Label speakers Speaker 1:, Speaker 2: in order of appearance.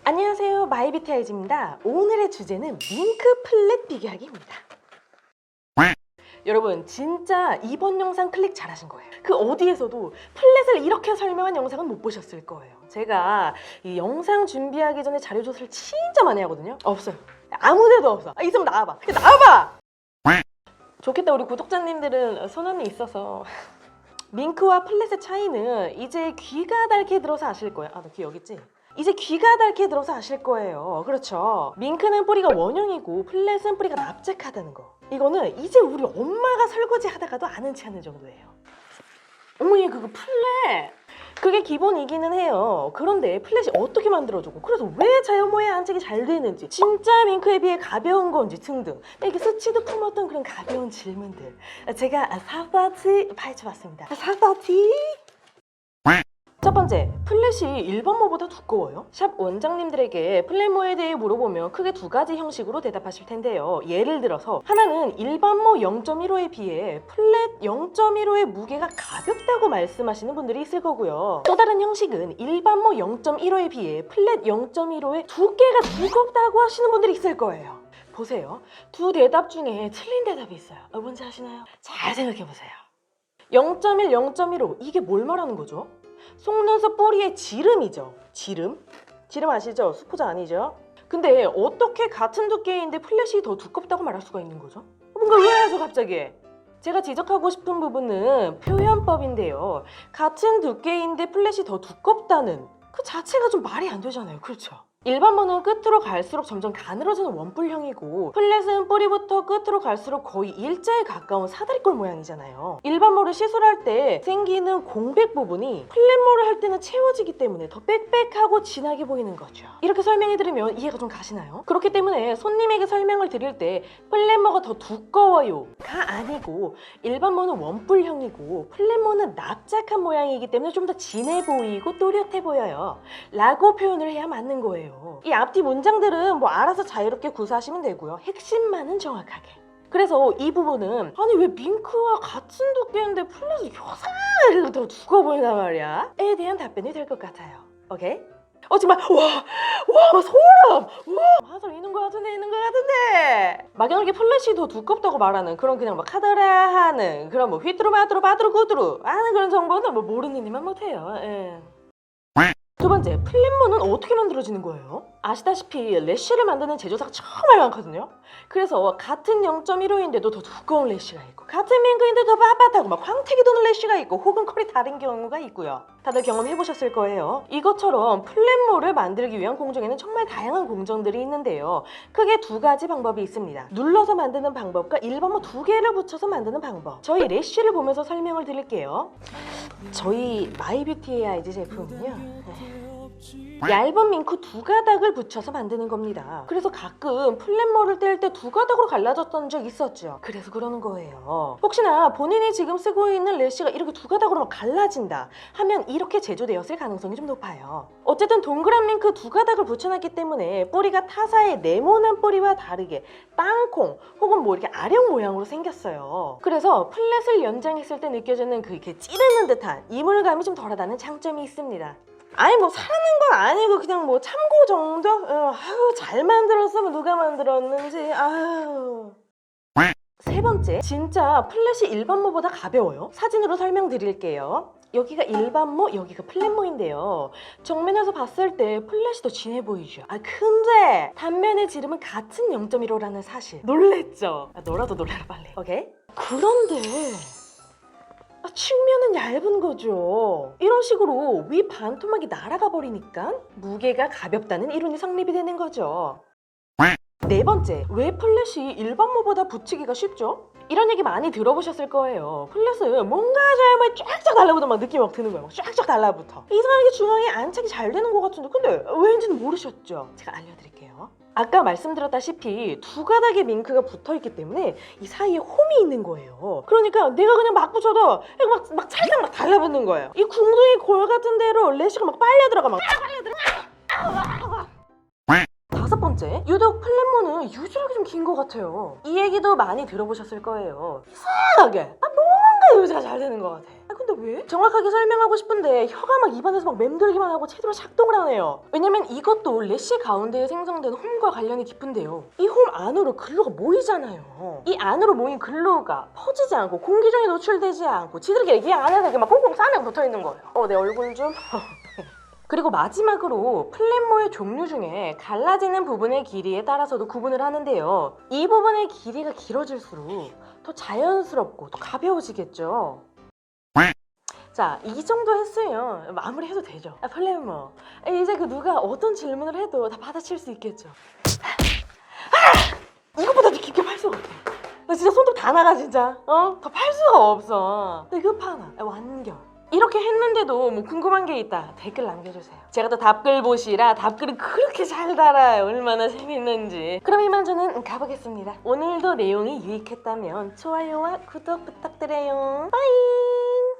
Speaker 1: 안녕하세요, 마이비타이즈입니다. 오늘의 주제는 밍크 플랫 비교하기입니다. 여러분 진짜 이번 영상 클릭 잘하신 거예요. 그 어디에서도 플랫을 이렇게 설명한 영상은 못 보셨을 거예요. 제가 이 영상 준비하기 전에 자료 조사를 진짜 많이 하거든요. 없어요. 아무데도 없어. 있으면 나와봐. 나와봐! 좋겠다. 우리 구독자님들은 손안에 있어서 밍크와 플랫의 차이는 이제 귀가 닳게 들어서 아실 거예요. 너 귀 여기 있지? 이제 귀가 닳게 들어서 아실 거예요. 그렇죠? 밍크는 뿌리가 원형이고 플랫은 뿌리가 납작하다는 거. 이거는 이제 우리 엄마가 설거지 하다가도 아는지 않은 정도예요. 어머니 그거 플랫! 그게 기본이기는 해요. 그런데 플랫이 어떻게 만들어지고 그래서 왜 자연 모양 안착이 잘 되는지, 진짜 밍크에 비해 가벼운 건지 등등 이렇게 수치도 품었던 그런 가벼운 질문들 제가 샅샅이 파헤쳐봤습니다. 샅샅이. 첫 번째, 플랫이 일반 모보다 두꺼워요? 샵 원장님들에게 플랫모에 대해 물어보면 크게 두 가지 형식으로 대답하실 텐데요. 예를 들어서 하나는 일반 모 0.15에 비해 플랫 0.15의 무게가 가볍다고 말씀하시는 분들이 있을 거고요. 또 다른 형식은 일반 모 0.15에 비해 플랫 0.15의 두께가 무겁다고 하시는 분들이 있을 거예요. 보세요. 두 대답 중에 틀린 대답이 있어요. 뭔지 아시나요? 잘 생각해보세요. 0.1, 0.15 이게 뭘 말하는 거죠? 속눈썹 뿌리의 지름이죠. 지름 아시죠? 수포자 아니죠? 근데 어떻게 같은 두께인데 플랫이 더 두껍다고 말할 수가 있는 거죠? 뭔가 의아해서 갑자기. 제가 지적하고 싶은 부분은 표현법인데요. 같은 두께인데 플랫이 더 두껍다는 그 자체가 좀 말이 안 되잖아요. 그렇죠? 일반 모는 끝으로 갈수록 점점 가늘어지는 원뿔형이고 플랫은 뿌리부터 끝으로 갈수록 거의 일자에 가까운 사다리꼴 모양이잖아요. 일반 모를 시술할 때 생기는 공백 부분이 플랫 모를 할 때는 채워지기 때문에 더 빽빽하고 진하게 보이는 거죠. 이렇게 설명해 드리면 이해가 좀 가시나요? 그렇기 때문에 손님에게 설명을 드릴 때 플랫 모가 더 두꺼워요가 아니고 일반 모는 원뿔형이고 플랫 모는 납작한 모양이기 때문에 좀 더 진해 보이고 또렷해 보여요 라고 표현을 해야 맞는 거예요. 이 앞뒤 문장들은 알아서 자유롭게 구사하시면 되고요. 핵심만은 정확하게. 그래서 이 부분은 아니 왜 밍크와 같은 두께인데 플랫이 요상하게 더 두꺼워 보인단 말이야? 에 대한 답변이 될 것 같아요. 오케이? 정말 와 소름! 화살 있는 것 같은데 막연하게 플랫이 더 두껍다고 말하는 그런 그냥 카더라하는 그런 휘뚜루마뚜루 바두루구두루 하는 그런 정보는 모르는 이만 못해요. 두 번째, 플랫모는 어떻게 만들어지는 거예요? 아시다시피 래쉬를 만드는 제조사가 정말 많거든요. 그래서 같은 0.15인데도 더 두꺼운 래쉬가 있고 같은 밍크인데 더 빳빳하고 황태기 도는 래쉬가 있고 혹은 컬이 다른 경우가 있고요. 다들 경험해보셨을 거예요. 이것처럼 플랫모를 만들기 위한 공정에는 정말 다양한 공정들이 있는데요. 크게 두 가지 방법이 있습니다. 눌러서 만드는 방법과 일반 모 두 개를 붙여서 만드는 방법. 저희 래쉬를 보면서 설명을 드릴게요. 저희 마이뷰티 AI즈 제품은요, 얇은 밍크 두 가닥을 붙여서 만드는 겁니다. 그래서 가끔 플랫모를 뗄 때 두 가닥으로 갈라졌던 적 있었죠. 그래서 그러는 거예요. 혹시나 본인이 지금 쓰고 있는 래쉬가 이렇게 두 가닥으로 갈라진다 하면 이렇게 제조되었을 가능성이 좀 높아요. 어쨌든 동그란 밍크 두 가닥을 붙여놨기 때문에 뿌리가 타사의 네모난 뿌리와 다르게 땅콩 혹은 이렇게 아령 모양으로 생겼어요. 그래서 플랫을 연장했을 때 느껴지는 그 이렇게 찌르는 듯한 이물감이 좀 덜하다는 장점이 있습니다. 아니 사는 건 아니고 그냥 참고 정도? 잘 만들었으면 누가 만들었는지. 세 번째, 진짜 플랫이 일반 모보다 가벼워요. 사진으로 설명드릴게요. 여기가 일반 모, 여기가 플랫 모인데요. 정면에서 봤을 때 플랫이 더 진해 보이죠. 근데 단면의 지름은 같은 0.15라는 사실 놀랬죠? 너라도 놀래라 빨리. 오케이? 그런데 측면은 얇은 거죠. 이런 식으로 위 반토막이 날아가 버리니까 무게가 가볍다는 이론이 성립이 되는 거죠. 네 번째, 왜 플랫이 일반 모보다 붙이기가 쉽죠? 이런 얘기 많이 들어보셨을 거예요. 플랫은 뭔가 잘못 쫙쫙 달라붙어 느낌이 드는 거예요. 쫙쫙 달라붙어. 이상하게 중앙에 안착이 잘 되는 것 같은데 근데 왜인지는 모르셨죠? 제가 알려드릴게요. 아까 말씀드렸다시피 두 가닥의 밍크가 붙어있기 때문에 이 사이에 홈이 있는 거예요. 그러니까 내가 그냥 막 붙여도 막 살짝 달라붙는 거예요. 이 궁둥이 골 같은 데로 래쉬가 빨려 들어가 다섯 번째, 유독 플랫모는 유지력이 좀 긴 것 같아요. 이 얘기도 많이 들어보셨을 거예요. 이상하게 뭔가 유지가 잘 되는 것 같아. 근데 왜? 정확하게 설명하고 싶은데 혀가 막 입안에서 막 맴돌기만 하고 제대로 작동을 하네요. 왜냐면 이것도 래쉬 가운데에 생성된 홈과 관련이 깊은데요. 이 홈 안으로 글루가 모이잖아요. 이 안으로 모인 글루가 퍼지지 않고 공기중에 노출되지 않고 지들끼리 이 안에서 이렇게 막 꽁꽁 싸매고 붙어있는 거예요. 내 얼굴 좀... 그리고 마지막으로 플랫모의 종류 중에 갈라지는 부분의 길이에 따라서도 구분을 하는데요. 이 부분의 길이가 길어질수록 더 자연스럽고 더 가벼워지겠죠. 자, 이 정도 했으면 마무리해도 되죠. 플랫모. 이제 그 누가 어떤 질문을 해도 다 받아칠 수 있겠죠. 이것보다 더 깊게 팔 수가 없어. 나 진짜 손톱 다 나가 진짜. 더 팔 수가 없어. 근데 끝판왕 완결. 이렇게 했는데도 뭐 궁금한 게 있다 댓글 남겨주세요. 제가 또 답글 보시라 답글을 그렇게 잘 달아요. 얼마나 재밌는지. 그럼 이만 저는 가보겠습니다. 오늘도 내용이 유익했다면 좋아요와 구독 부탁드려요. 빠잉.